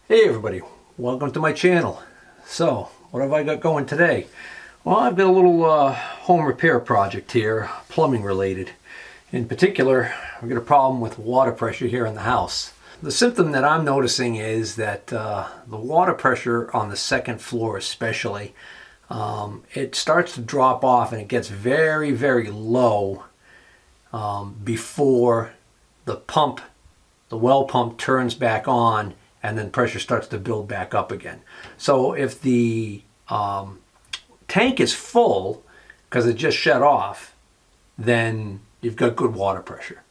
Hey everybody, welcome to my channel. So, what have I got going today? Well, I've got a little home repair project here, plumbing related. In particular, I've got a problem with water pressure here in the house. The symptom that I'm noticing is that the water pressure on the second floor especially, it starts to drop off and it gets very, very low before the well pump turns back on and then pressure starts to build back up again. So if the tank is full because it just shut off, then you've got good water pressure.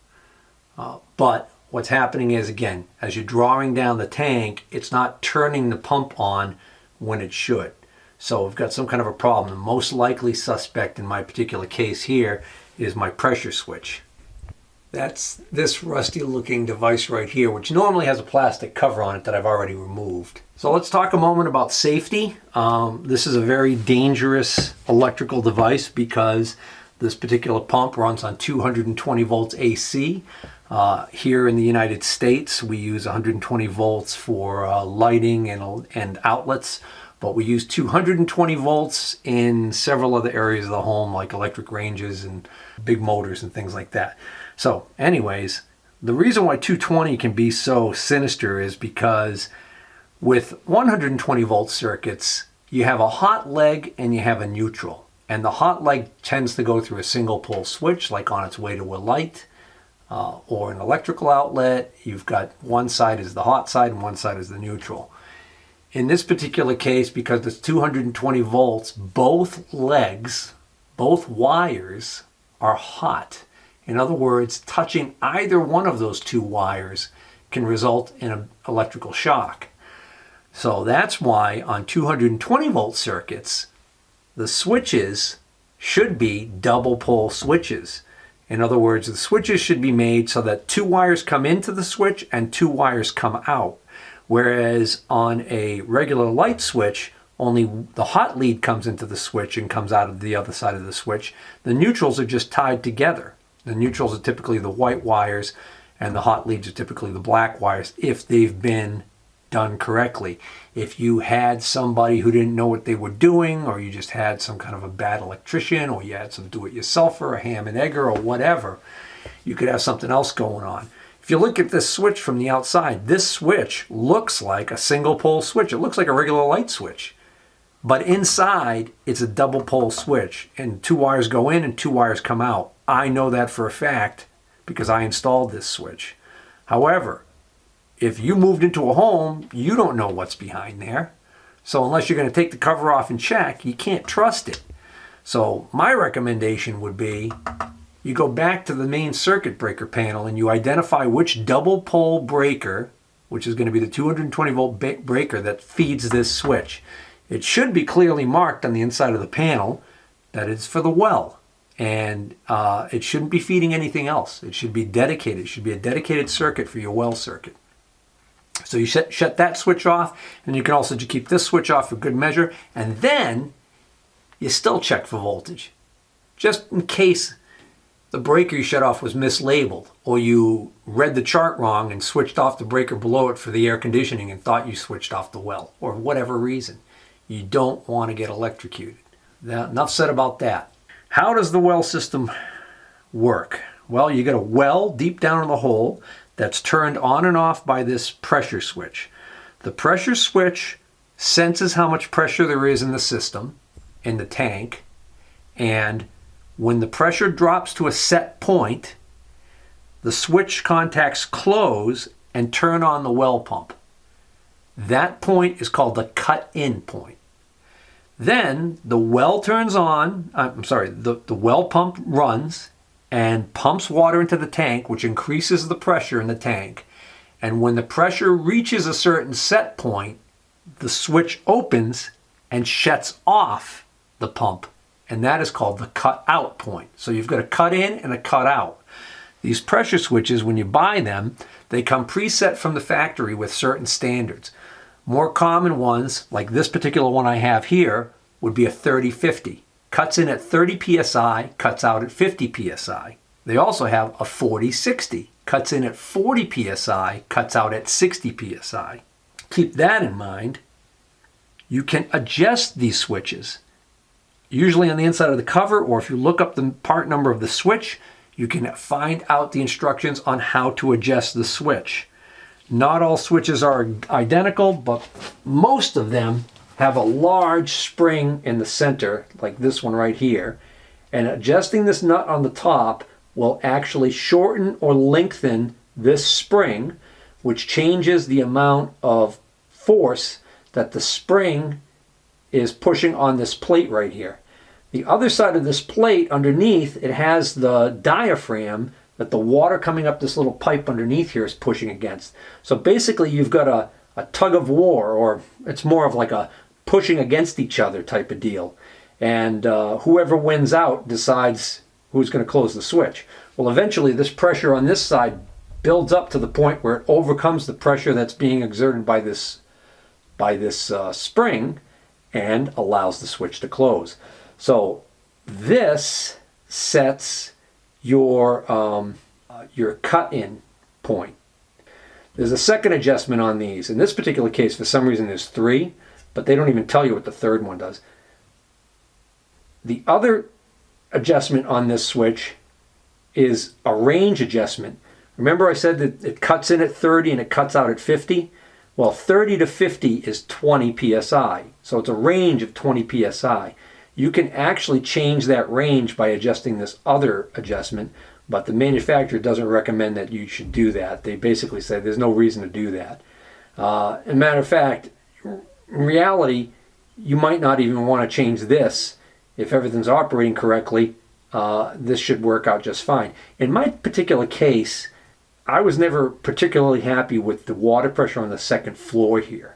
But what's happening is, again, as you're drawing down the tank, it's not turning the pump on when it should. So we've got some kind of a problem. The most likely suspect in my particular case here is my pressure switch. That's this rusty looking device right here, which normally has a plastic cover on it that I've already removed. So let's talk a moment about safety. This is a very dangerous electrical device because this particular pump runs on 220 volts AC. Here in the United States, we use 120 volts for lighting and outlets, but we use 220 volts in several other areas of the home, like electric ranges and big motors and things like that. So anyways, the reason why 220 can be so sinister is because with 120 volt circuits, you have a hot leg and you have a neutral. And the hot leg tends to go through a single pole switch, like on its way to a light or an electrical outlet. You've got one side is the hot side and one side is the neutral. In this particular case, because it's 220 volts, both legs, both wires are hot. In other words, touching either one of those two wires can result in an electrical shock. So that's why on 220 volt circuits, the switches should be double pole switches. In other words, the switches should be made so that two wires come into the switch and two wires come out. Whereas on a regular light switch, only the hot lead comes into the switch and comes out of the other side of the switch. The neutrals are just tied together. The neutrals are typically the white wires and the hot leads are typically the black wires if they've been done correctly. If you had somebody who didn't know what they were doing, or you just had some kind of a bad electrician, or you had some do-it-yourselfer, a ham and egger, or whatever, you could have something else going on. If you look at this switch from the outside, this switch looks like a single pole switch. It looks like a regular light switch. But inside, it's a double pole switch, and two wires go in and two wires come out. I know that for a fact because I installed this switch. However, if you moved into a home, you don't know what's behind there. So unless you're going to take the cover off and check, you can't trust it. So my recommendation would be you go back to the main circuit breaker panel and you identify which double pole breaker, which is going to be the 220 volt breaker that feeds this switch. It should be clearly marked on the inside of the panel that it's for the well. And it shouldn't be feeding anything else. It should be dedicated. It should be a dedicated circuit for your well circuit. So you shut that switch off, and you can also keep this switch off for good measure, and then you still check for voltage. Just in case the breaker you shut off was mislabeled, or you read the chart wrong and switched off the breaker below it for the air conditioning and thought you switched off the well, or whatever reason. You don't want to get electrocuted. Now, enough said about that. How does the well system work? Well, you got a well deep down in the hole that's turned on and off by this pressure switch. The pressure switch senses how much pressure there is in the system, in the tank, and when the pressure drops to a set point, the switch contacts close and turn on the well pump. That point is called the cut-in point. Then the well turns on, the well pump runs and pumps water into the tank, which increases the pressure in the tank. And when the pressure reaches a certain set point, the switch opens and shuts off the pump. And that is called the cut out point. So you've got a cut in and a cut out. These pressure switches, when you buy them, they come preset from the factory with certain standards. More common ones, like this particular one I have here, would be a 30-50. Cuts in at 30 psi, cuts out at 50 psi. They also have a 40-60. Cuts in at 40 psi, cuts out at 60 psi. keep that in mind, you can adjust these switches. Usually on the inside of the cover, or if you look up the part number of the switch, you can find out the instructions on how to adjust the switch. Not all switches are identical, but most of them have a large spring in the center, like this one right here. And adjusting this nut on the top will actually shorten or lengthen this spring, which changes the amount of force that the spring is pushing on this plate right here. The other side of this plate underneath, it has the diaphragm that the water coming up this little pipe underneath here is pushing against. So basically you've got a tug of war, or it's more of like a pushing against each other type of deal. And whoever wins out decides who's going to close the switch. Well, eventually this pressure on this side builds up to the point where it overcomes the pressure that's being exerted by this spring and allows the switch to close. So this sets your cut-in point. There's a second adjustment on these. In this particular case, for some reason, there's 3, but they don't even tell you what the third one does. The other adjustment on this switch is a range adjustment. Remember I said that it cuts in at 30 and it cuts out at 50? Well, 30 to 50 is 20 psi. So it's a range of 20 psi. You can actually change that range by adjusting this other adjustment, but the manufacturer doesn't recommend that you should do that. They basically say there's no reason to do that. As a matter of fact, in reality, you might not even want to change this. If everything's operating correctly, this should work out just fine. In my particular case, I was never particularly happy with the water pressure on the second floor here.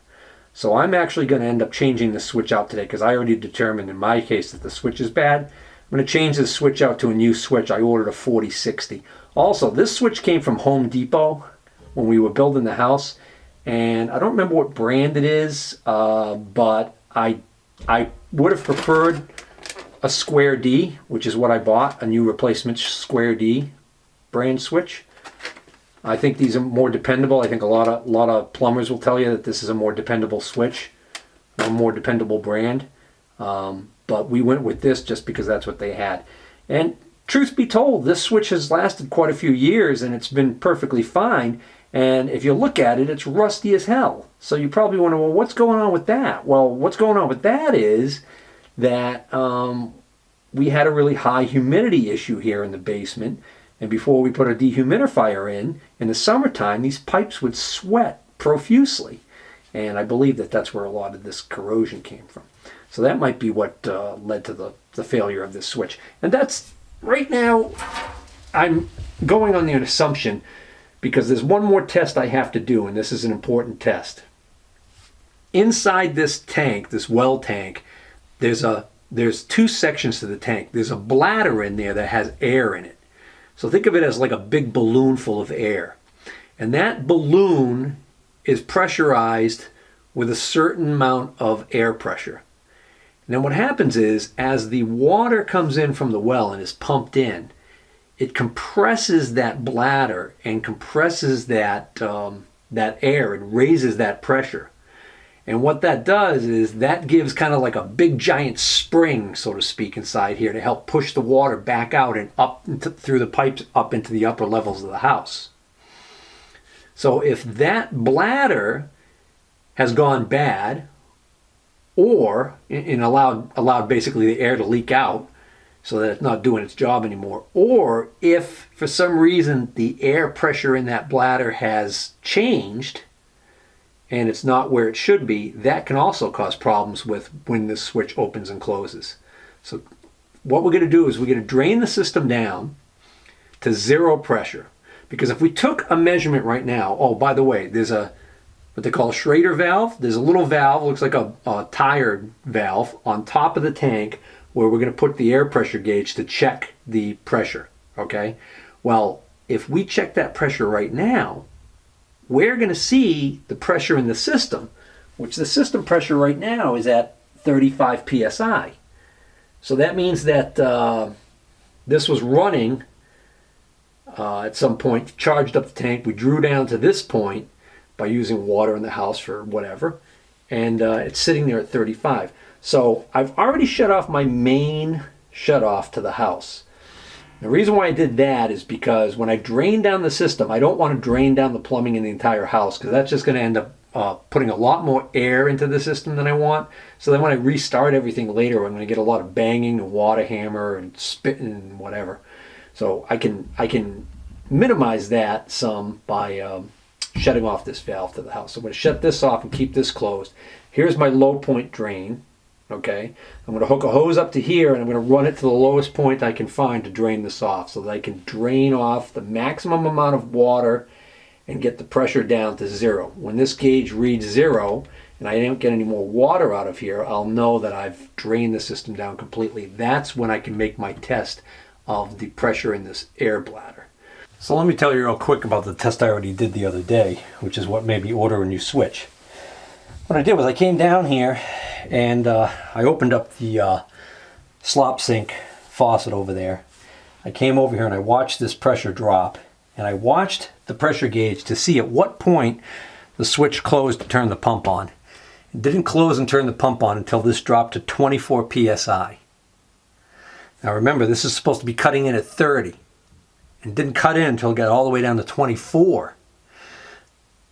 So I'm actually going to end up changing the switch out today because I already determined in my case that the switch is bad. I'm going to change the switch out to a new switch. I ordered a 4060. Also, this switch came from Home Depot when we were building the house. And I don't remember what brand it is, but I would have preferred a Square D, which is what I bought, a new replacement Square D brand switch. I think these are more dependable. I think a lot of plumbers will tell you that this is a more dependable switch, a more dependable brand. But we went with this just because that's what they had. And truth be told, this switch has lasted quite a few years and it's been perfectly fine. And if you look at it, it's rusty as hell. So you probably wonder, well, what's going on with that? Well, what's going on with that is that we had a really high humidity issue here in the basement. And before we put a dehumidifier in the summertime, these pipes would sweat profusely. And I believe that that's where a lot of this corrosion came from. So that might be what led to the failure of this switch. And that's, right now, I'm going on the assumption, because there's one more test I have to do, and this is an important test. Inside this tank, this well tank, there's 2 sections to the tank. There's a bladder in there that has air in it. So think of it as like a big balloon full of air. And that balloon is pressurized with a certain amount of air pressure. And then what happens is, as the water comes in from the well and is pumped in, it compresses that bladder and compresses that air and raises that pressure. And what that does is that gives kind of like a big giant spring, so to speak, inside here to help push the water back out and up through the pipes up into the upper levels of the house. So if that bladder has gone bad, or allowed basically the air to leak out so that it's not doing its job anymore, or if for some reason the air pressure in that bladder has changed and it's not where it should be, that can also cause problems with when this switch opens and closes. So what we're going to do is we're going to drain the system down to 0 pressure. Because if we took a measurement right now, oh, by the way, there's what they call a Schrader valve. There's a little valve, looks like a tire valve on top of the tank where we're going to put the air pressure gauge to check the pressure, okay? Well, if we check that pressure right now, we're going to see the pressure in the system, which the system pressure right now is at 35 psi. So that means that this was running at some point, charged up the tank. We drew down to this point, by using water in the house for whatever, and it's sitting there at 35. So I've already shut off my main shutoff to the house. The reason why I did that is because when I drain down the system, I don't want to drain down the plumbing in the entire house, because that's just going to end up putting a lot more air into the system than I want. So then when I restart everything later, I'm going to get a lot of banging and water hammer and spitting and whatever. So I can minimize that some by shutting off this valve to the house. So I'm going to shut this off and keep this closed. Here's my low point drain. Okay, I'm going to hook a hose up to here, and I'm going to run it to the lowest point I can find to drain this off, so that I can drain off the maximum amount of water and get the pressure down to 0. When this gauge reads 0 and I don't get any more water out of here, I'll know that I've drained the system down completely. That's when I can make my test of the pressure in this air bladder. So let me tell you real quick about the test I already did the other day, which is what made me order a new switch. What I did was I came down here and I opened up the slop sink faucet over there. I came over here and I watched this pressure drop, and I watched the pressure gauge to see at what point the switch closed to turn the pump on. It didn't close and turn the pump on until this dropped to 24 psi. Now remember, this is supposed to be cutting in at 30, and didn't cut in until it got all the way down to 24.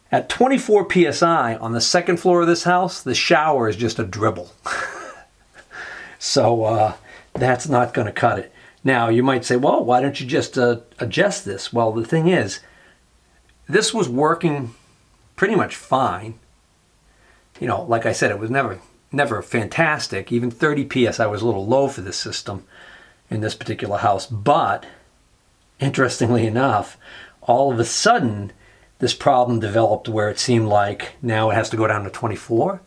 At 24 psi on the second floor of this house, the shower is just a dribble. So that's not going to cut it. Now you might say, well, why don't you just adjust this? Well, the thing is, this was working pretty much fine. You know, like I said, it was never fantastic. Even 30 psi was a little low for this system in this particular house. But interestingly enough, all of a sudden, this problem developed where it seemed like now it has to go down to 24.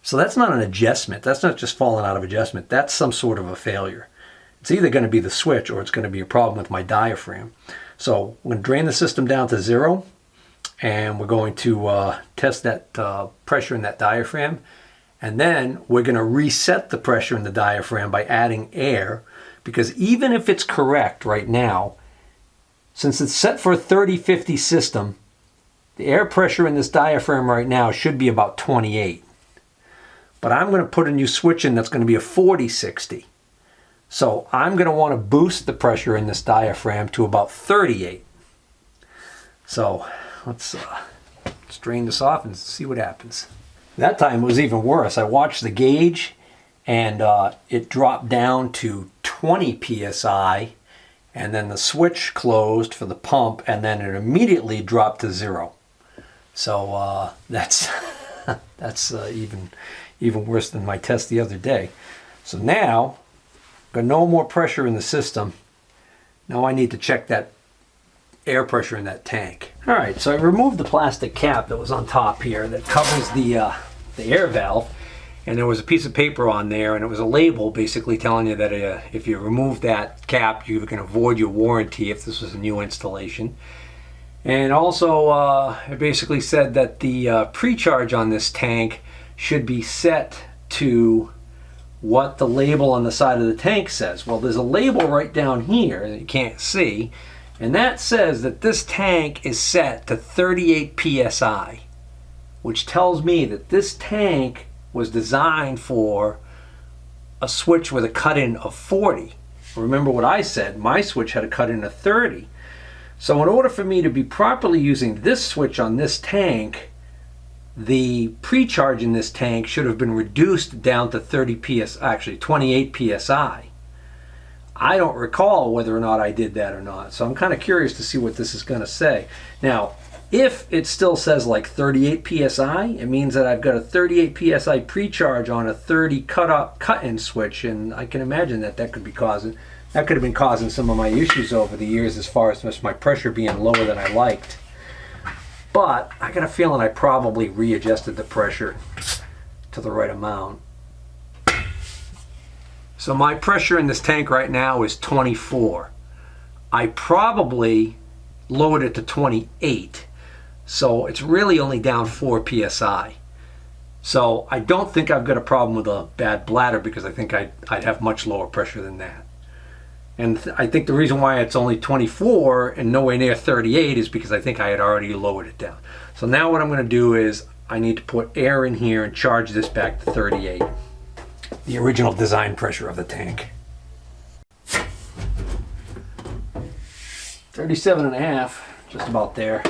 So that's not an adjustment. That's not just falling out of adjustment. That's some sort of a failure. It's either going to be the switch or it's going to be a problem with my diaphragm. So I'm going to drain the system down to 0, and we're going to test that pressure in that diaphragm. And then we're going to reset the pressure in the diaphragm by adding air, because even if it's correct right now, since it's set for a 30-50 system, the air pressure in this diaphragm right now should be about 28. But I'm going to put a new switch in that's going to be a 40-60. So I'm going to want to boost the pressure in this diaphragm to about 38. So let's drain this off and see what happens. That time it was even worse. I watched the gauge, and it dropped down to 20 psi. And then the switch closed for the pump, and then it immediately dropped to 0. So that's even worse than my test the other day. So now, got no more pressure in the system. Now I need to check that air pressure in that tank. All right, so I removed the plastic cap that was on top here that covers the air valve. And there was a piece of paper on there, and it was a label basically telling you that if you remove that cap, you can avoid your warranty if this was a new installation. And also, it basically said that the pre-charge on this tank should be set to what the label on the side of the tank says. Well, there's a label right down here that you can't see, and that says that this tank is set to 38 psi, which tells me that this tank was designed for a switch with a cut-in of 40. Remember what I said, my switch had a cut-in of 30. So in order for me to be properly using this switch on this tank, the pre-charge in this tank should have been reduced down to 30 psi, actually 28 psi. I don't recall whether or not I did that or not, so I'm kind of curious to see what this is going to say. Now, if it still says like 38 psi, it means that I've got a 38 psi pre-charge on a 30 cut-in switch, and I can imagine that could have been causing some of my issues over the years as far as just my pressure being lower than I liked. But I got a feeling I probably readjusted the pressure to the right amount. So my pressure in this tank right now is 24. I probably lowered it to 28. So it's really only down 4 psi. So I don't think I've got a problem with a bad bladder, because I think I'd have much lower pressure than that. And I think the reason why it's only 24 and nowhere near 38 is because I think I had already lowered it down. So now what I'm going to do is I need to put air in here and charge this back to 38. The original design pressure of the tank. 37.5, just about there.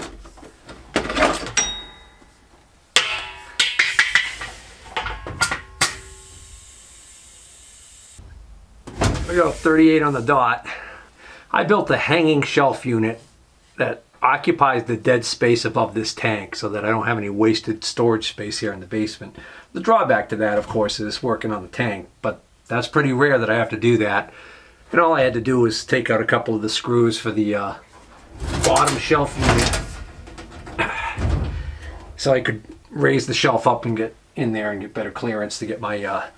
We got 38 on the dot. I built a hanging shelf unit that occupies the dead space above this tank so that I don't have any wasted storage space here in the basement. The drawback to that, of course, is working on the tank, but that's pretty rare that I have to do that. And all I had to do was take out a couple of the screws for the bottom shelf unit so I could raise the shelf up and get in there and get better clearance to get my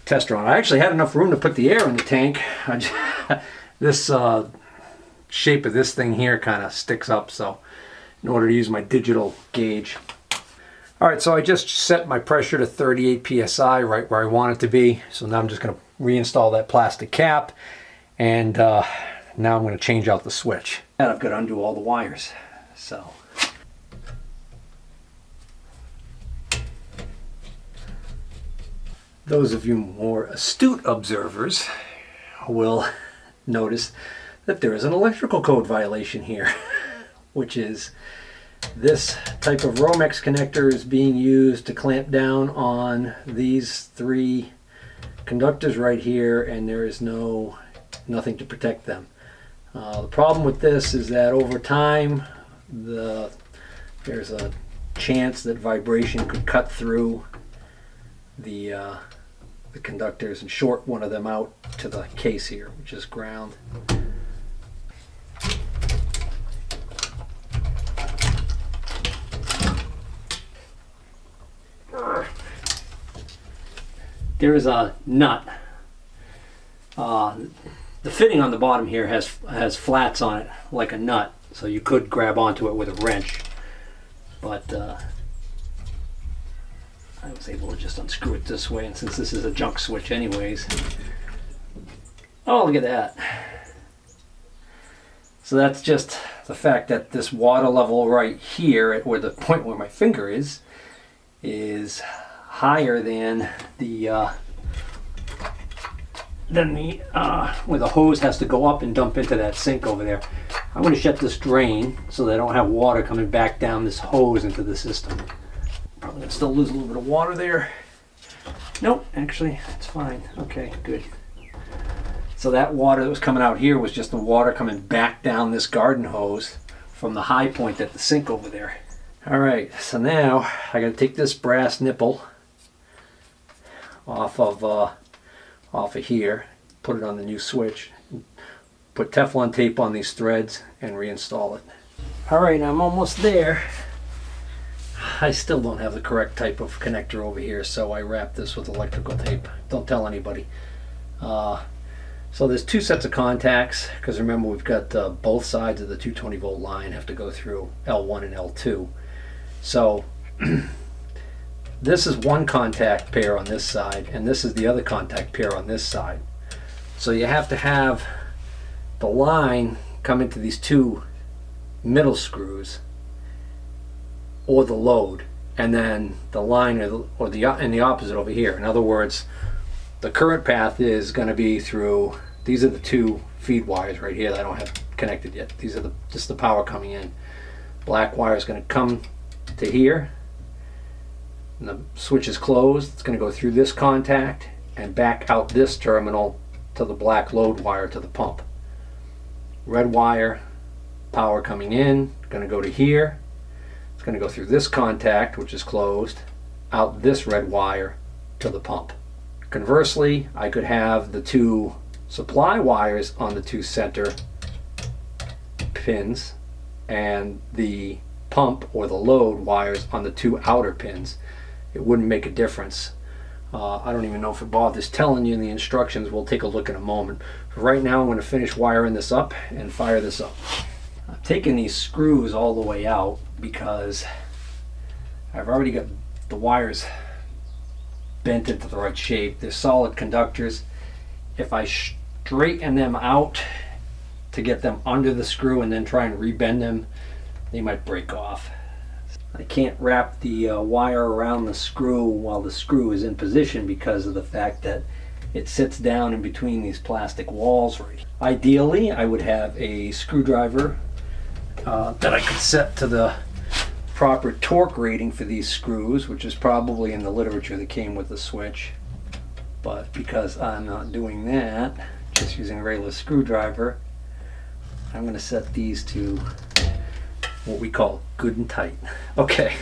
tester on. I actually had enough room to put the air in the tank. This shape of this thing here kind of sticks up, so in order to use my digital gauge. Alright, so I just set my pressure to 38 psi, right where I want it to be. So now I'm just going to reinstall that plastic cap, and now I'm going to change out the switch. And I've got to undo all the wires. So those of you more astute observers will notice that there is an electrical code violation here, which is this type of Romex connector is being used to clamp down on these 3 conductors right here, and there is nothing to protect them. The problem with this is that over time there's a chance that vibration could cut through the conductors and short one of them out to the case here, which is ground. There is a nut. The fitting on the bottom here has flats on it like a nut, so you could grab onto it with a wrench, but I was able to just unscrew it this way, and since this is a junk switch anyways. Oh, look at that. So that's just the fact that this water level right here, at where the point where my finger is higher than the where the hose has to go up and dump into that sink over there. I'm going to shut this drain so that I don't have water coming back down this hose into the system. Probably going to still lose a little bit of water there. Nope, actually it's fine. Okay, good. So that water that was coming out here was just the water coming back down this garden hose from the high point at the sink over there. Alright, so now I got to take this brass nipple off of here, put it on the new switch, put Teflon tape on these threads, and reinstall it. Alright, I'm almost there. I still don't have the correct type of connector over here, so I wrap this with electrical tape. Don't tell anybody. So there's 2 sets of contacts, because remember we've got both sides of the 220 volt line have to go through L1 and L2. So this is one contact pair on this side, and this is the other contact pair on this side. So you have to have the line come into these 2 middle screws, or the load, and then the line or the in the opposite over here. In other words, the current path is going to be through, these are the 2 feed wires right here that I don't have connected yet. These are just the power coming in. Black wire is going to come to here, and the switch is closed. It's going to go through this contact and back out this terminal to the black load wire to the pump. Red wire, power coming in, going to go to here. It's going to go through this contact, which is closed, out this red wire to the pump. Conversely, I could have the 2 supply wires on the 2 center pins and the pump or the load wires on the 2 outer pins. It wouldn't make a difference. I don't even know if it bothers telling you in the instructions. We'll take a look in a moment. Right now I'm going to finish wiring this up and fire this up. I've taken these screws all the way out because I've already got the wires bent into the right shape. They're solid conductors. If I straighten them out to get them under the screw and then try and rebend them, they might break off. I can't wrap the wire around the screw while the screw is in position because of the fact that it sits down in between these plastic walls. Ideally, I would have a screwdriver that I could set to the proper torque rating for these screws, which is probably in the literature that came with the switch. But because I'm not doing that, just using a regular screwdriver, I'm going to set these to what we call good and tight. Okay,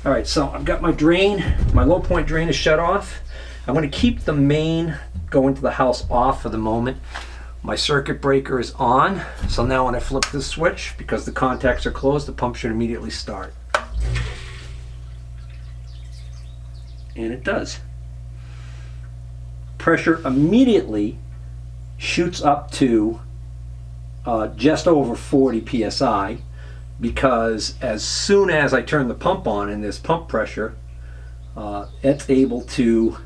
all right, so I've got my drain. My low point drain is shut off. I'm going to keep the main going to the house off for the moment. My circuit breaker is on, so now when I flip this switch, because the contacts are closed, the pump should immediately start. And it does. Pressure immediately shoots up to just over 40 psi, because as soon as I turn the pump on and there's pump pressure, it's able to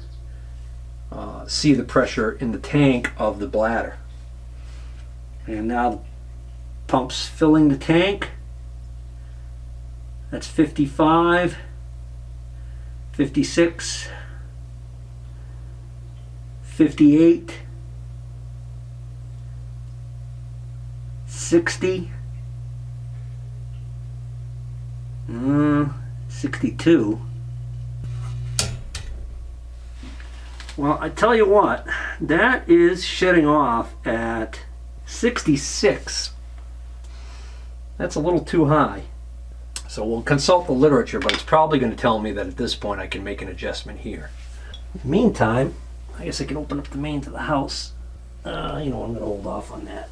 see the pressure in the tank of the bladder. And now the pump's filling the tank. That's 55, 56, 58, 60, 62. Well, I tell you what, that is shutting off at 66. That's a little too high. So we'll consult the literature, but it's probably going to tell me that at this point I can make an adjustment here. In the meantime, I guess I can open up the main to the house. You know, I'm going to hold off on that.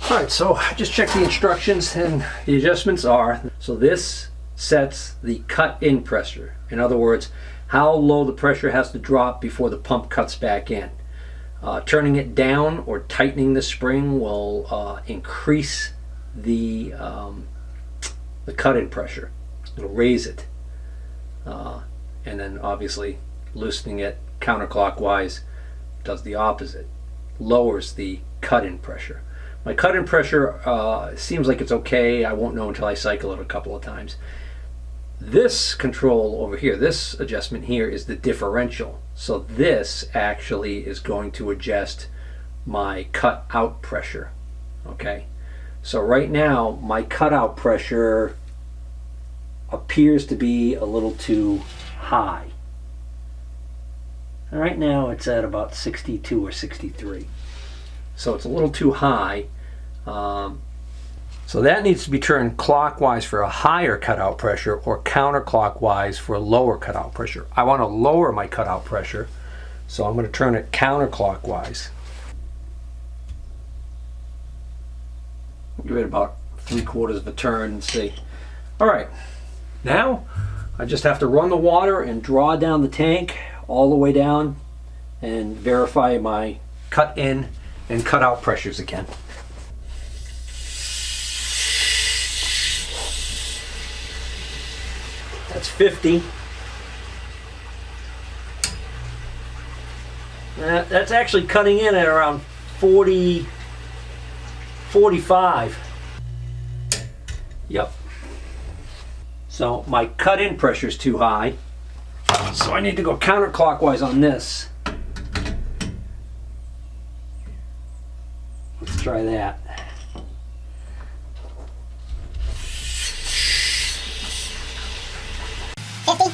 Alright, so I just checked the instructions, and the adjustments are, so this sets the cut-in pressure. In other words, how low the pressure has to drop before the pump cuts back in. Turning it down or tightening the spring will increase the cut-in pressure. It'll raise it. And then obviously loosening it counterclockwise does the opposite. Lowers the cut-in pressure. My cut-in pressure seems like it's okay. I won't know until I cycle it a couple of times. This control over here, this adjustment here, is the differential. So this actually is going to adjust my cut-out pressure. Okay? So right now, my cut-out pressure appears to be a little too high. And right now it's at about 62 or 63. So it's a little too high. So that needs to be turned clockwise for a higher cutout pressure or counterclockwise for a lower cutout pressure. I want to lower my cutout pressure, so I'm going to turn it counterclockwise. Give it about 3/4 of a turn and see. All right, now I just have to run the water and draw down the tank all the way down and verify my cut in and cut out pressures again. That's 50. That's actually cutting in at around 40, 45. Yep. So my cut-in pressure is too high, so I need to go counterclockwise on this. Let's try that. $50,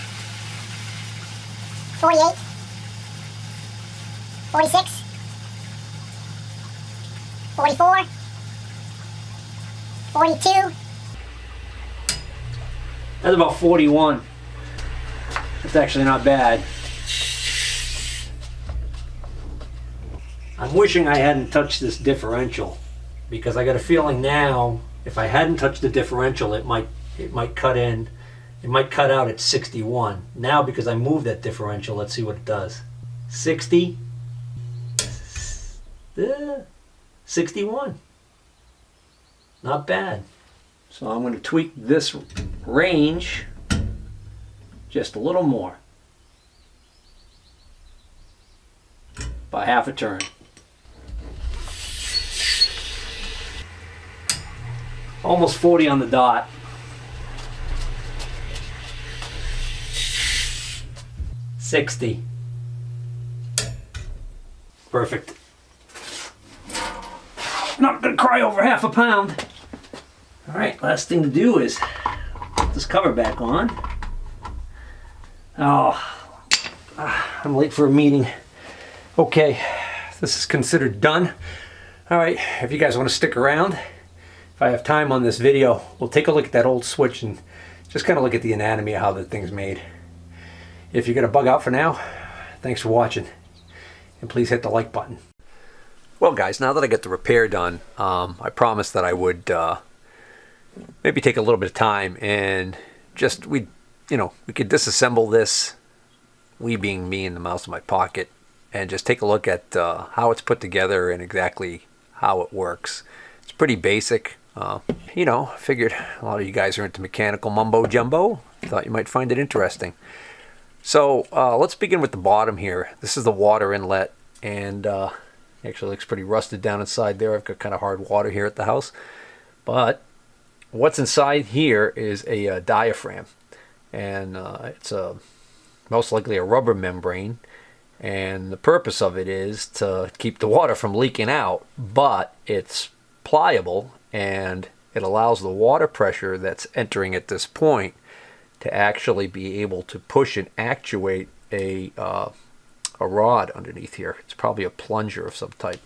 48, 46, 44, 42. That's about 41. That's actually not bad. I'm wishing I hadn't touched this differential, because I got a feeling now if I hadn't touched the differential it might cut in. It might cut out at 61. Now because I moved that differential, let's see what it does. 60. 61. Not bad. So I'm going to tweak this range just a little more. By half a turn. Almost 40 on the dot. $60. Perfect. Not gonna cry over half a pound. All right, last thing to do is put this cover back on. Oh, I'm late for a meeting. Okay, this is considered done. All right, if you guys want to stick around, if I have time on this video, we'll take a look at that old switch and just kind of look at the anatomy of how the thing's made. If you're gonna bug out for now, thanks for watching, and please hit the like button. Well guys, now that I get the repair done, I promised that I would maybe take a little bit of time and just, we could disassemble this, we being me and the mouse in my pocket, and just take a look at how it's put together and exactly how it works. It's pretty basic. Figured a lot of you guys are into mechanical mumbo jumbo. Thought you might find it interesting. So let's begin with the bottom here. This is the water inlet, and actually looks pretty rusted down inside there. I've got kind of hard water here at the house. But what's inside here is a diaphragm, and it's most likely a rubber membrane, and the purpose of it is to keep the water from leaking out, but it's pliable and it allows the water pressure that's entering at this point to actually be able to push and actuate a rod underneath here. It's probably a plunger of some type.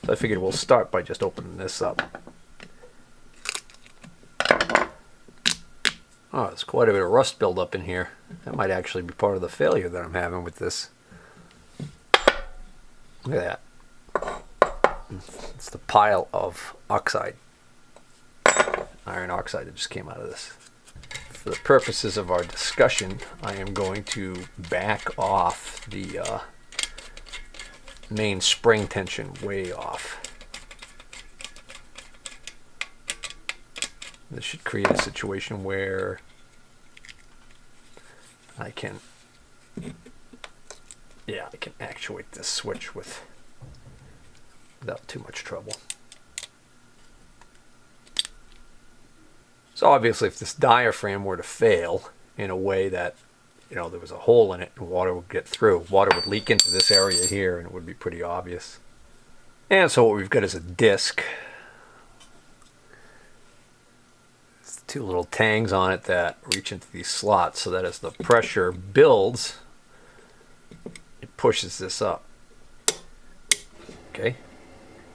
So I figured we'll start by just opening this up. Oh, there's quite a bit of rust buildup in here. That might actually be part of the failure that I'm having with this. Look at that. It's the pile of oxide. Iron oxide that just came out of this. For the purposes of our discussion, I am going to back off the main spring tension way off. This should create a situation where I can actuate this switch without too much trouble. So obviously if this diaphragm were to fail in a way that, there was a hole in it and water would get through, water would leak into this area here and it would be pretty obvious. And so what we've got is a disc. It's two little tangs on it that reach into these slots so that as the pressure builds, it pushes this up. Okay.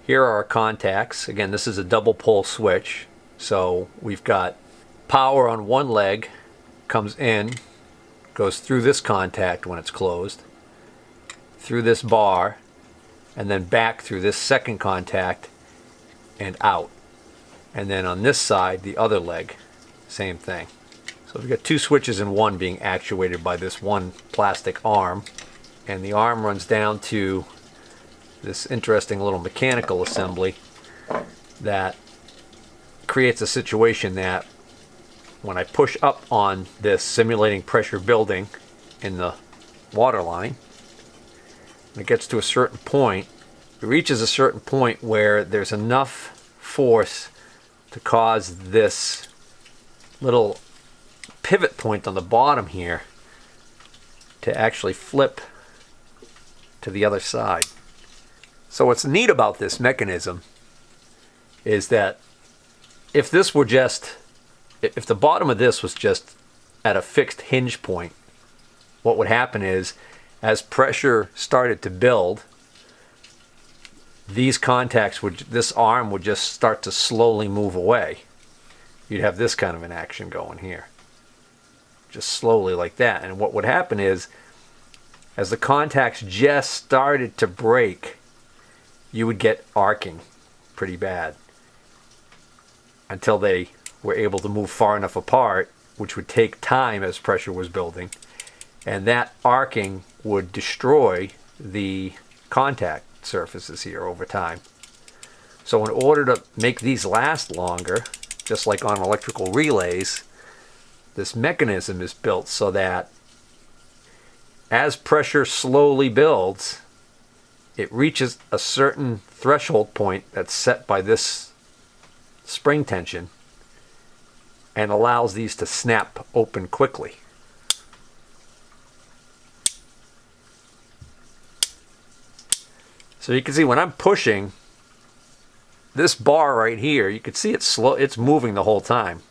Here are our contacts. Again, this is a double pole switch. So we've got power on one leg, comes in, goes through this contact when it's closed, through this bar, and then back through this second contact and out. And then on this side, the other leg, same thing. So we've got two switches in one being actuated by this one plastic arm, and the arm runs down to this interesting little mechanical assembly that creates a situation that when I push up on this simulating pressure building in the water line, when it gets to a certain point, it reaches a certain point where there's enough force to cause this little pivot point on the bottom here to actually flip to the other side. So what's neat about this mechanism is that if the bottom of this was just at a fixed hinge point, what would happen is as pressure started to build, this arm would just start to slowly move away. You'd have this kind of an action going here. Just slowly like that. And what would happen is as the contacts just started to break, you would get arcing pretty bad until they were able to move far enough apart, which would take time as pressure was building, and that arcing would destroy the contact surfaces here over time. So in order to make these last longer, just like on electrical relays, this mechanism is built so that as pressure slowly builds, it reaches a certain threshold point that's set by this spring tension, and allows these to snap open quickly. So you can see when I'm pushing this bar right here, you can see it's slow, it's moving the whole time.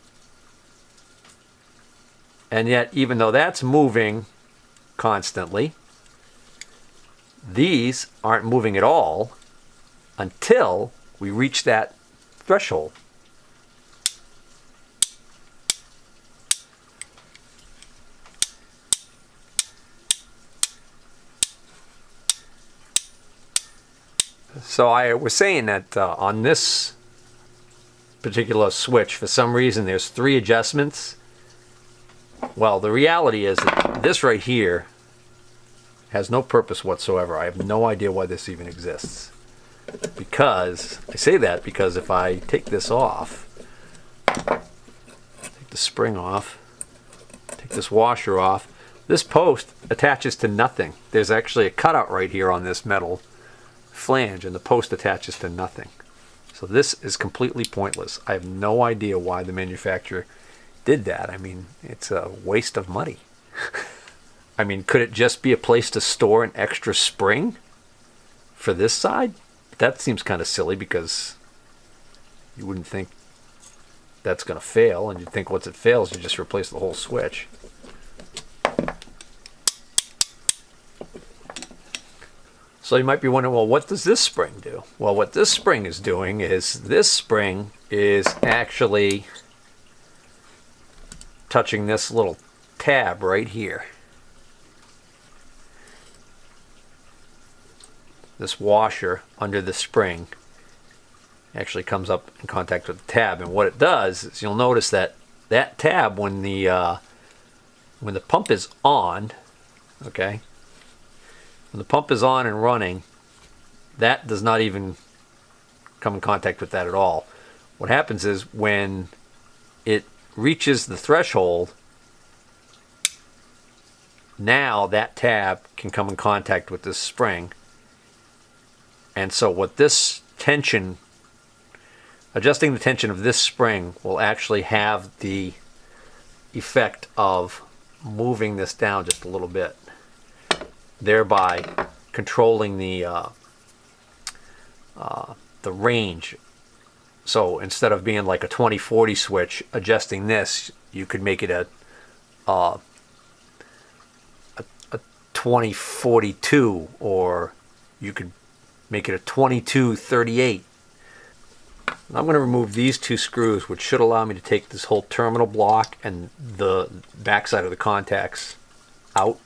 And yet, even though that's moving constantly, these aren't moving at all until we reach that threshold. So I was saying that on this particular switch, for some reason, there's 3 adjustments. Well, the reality is that this right here has no purpose whatsoever. I have no idea why this even exists. Because, I say that because if I take this off, take the spring off, take this washer off, this post attaches to nothing. There's actually a cutout right here on this metal flange, and the post attaches to nothing. So this is completely pointless. I have no idea why the manufacturer did that. I mean, it's a waste of money. I mean, could it just be a place to store an extra spring for this side? That seems kind of silly, because you wouldn't think that's going to fail, and you'd think once it fails, you just replace the whole switch. So you might be wondering, well, what does this spring do? Well, what this spring is doing is this spring is actually touching this little tab right here. This washer under the spring actually comes up in contact with the tab, and what it does is you'll notice that that tab, when the pump is on, okay, when the pump is on and running, that does not even come in contact with that at all. What happens is when it reaches the threshold, now that tab can come in contact with this spring. And so what this tension, adjusting the tension of this spring, will actually have the effect of moving this down just a little bit, thereby controlling the range. So instead of being like a 20-40 switch, adjusting this, you could make it a 20-42, or you could make it a 22-38. I'm going to remove these 2 screws, which should allow me to take this whole terminal block and the backside of the contacts out.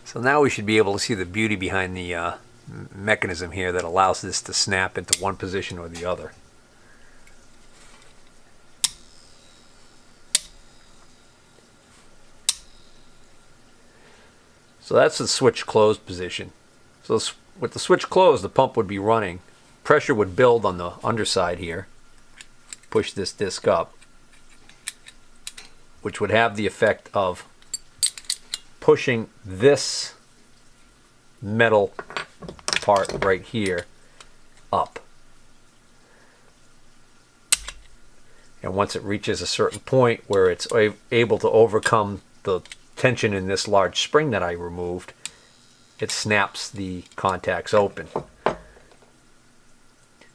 So now we should be able to see the beauty behind the mechanism here that allows this to snap into one position or the other. So that's the switch closed position. So with the switch closed, the pump would be running. Pressure would build on the underside here, push this disc up, which would have the effect of pushing this metal part right here up. And once it reaches a certain point where it's able to overcome the tension in this large spring that I removed, it snaps the contacts open.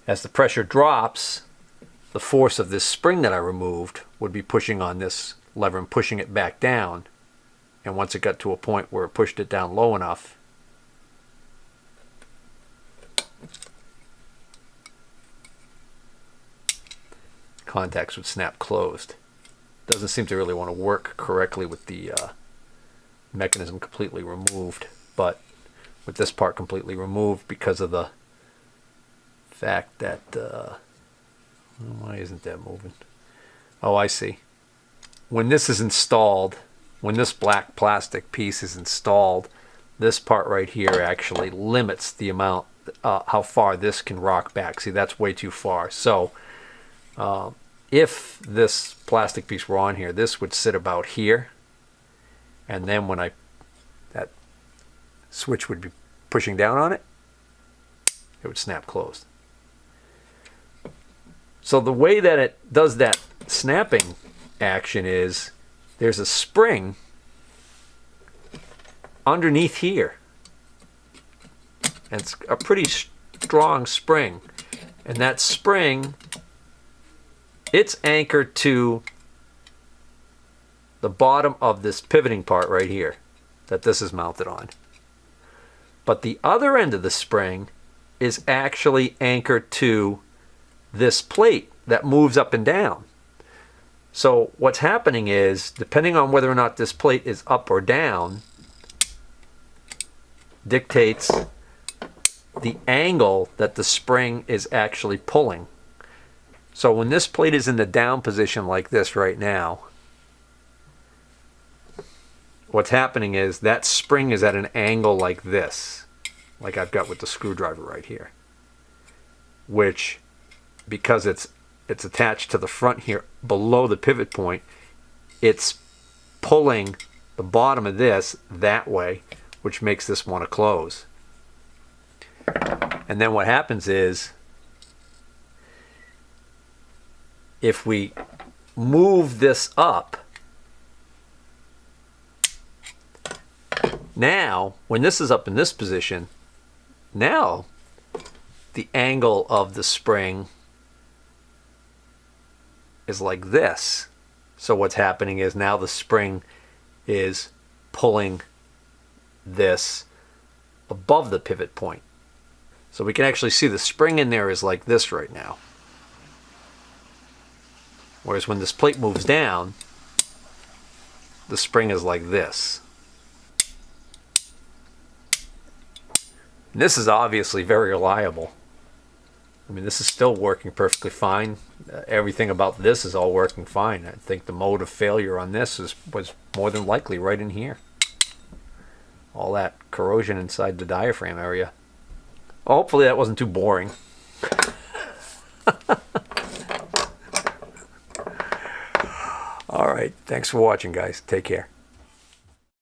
As the pressure drops, the force of this spring that I removed would be pushing on this lever and pushing it back down. And once it got to a point where it pushed it down low enough, contacts would snap closed. Doesn't seem to really want to work correctly with the mechanism completely removed, but with this part completely removed, because of the fact that why isn't that moving? Oh, I see. When this is installed, when this black plastic piece is installed, this part right here actually limits the amount, how far this can rock back. See, that's way too far. So if this plastic piece were on here, this would sit about here, and then when that switch would be pushing down on it, it would snap closed. So the way that it does that snapping action is there's a spring underneath here. And it's a pretty strong spring. And that spring, it's anchored to the bottom of this pivoting part right here that this is mounted on. But the other end of the spring is actually anchored to this plate that moves up and down. So what's happening is, depending on whether or not this plate is up or down, dictates the angle that the spring is actually pulling. So when this plate is in the down position like this right now, what's happening is that spring is at an angle like this, like I've got with the screwdriver right here, which, because it's attached to the front here below the pivot point, it's pulling the bottom of this that way, which makes this want to close. And then what happens is, if we move this up, now when this is up in this position, now the angle of the spring is like this. So what's happening is now the spring is pulling this above the pivot point. So we can actually see the spring in there is like this right now. Whereas when this plate moves down, the spring is like this. And this is obviously very reliable. I mean, this is still working perfectly fine. Everything about this is all working fine. I think the mode of failure on this was more than likely right in here. All that corrosion inside the diaphragm area. Hopefully that wasn't too boring. All right, thanks for watching, guys. Take care.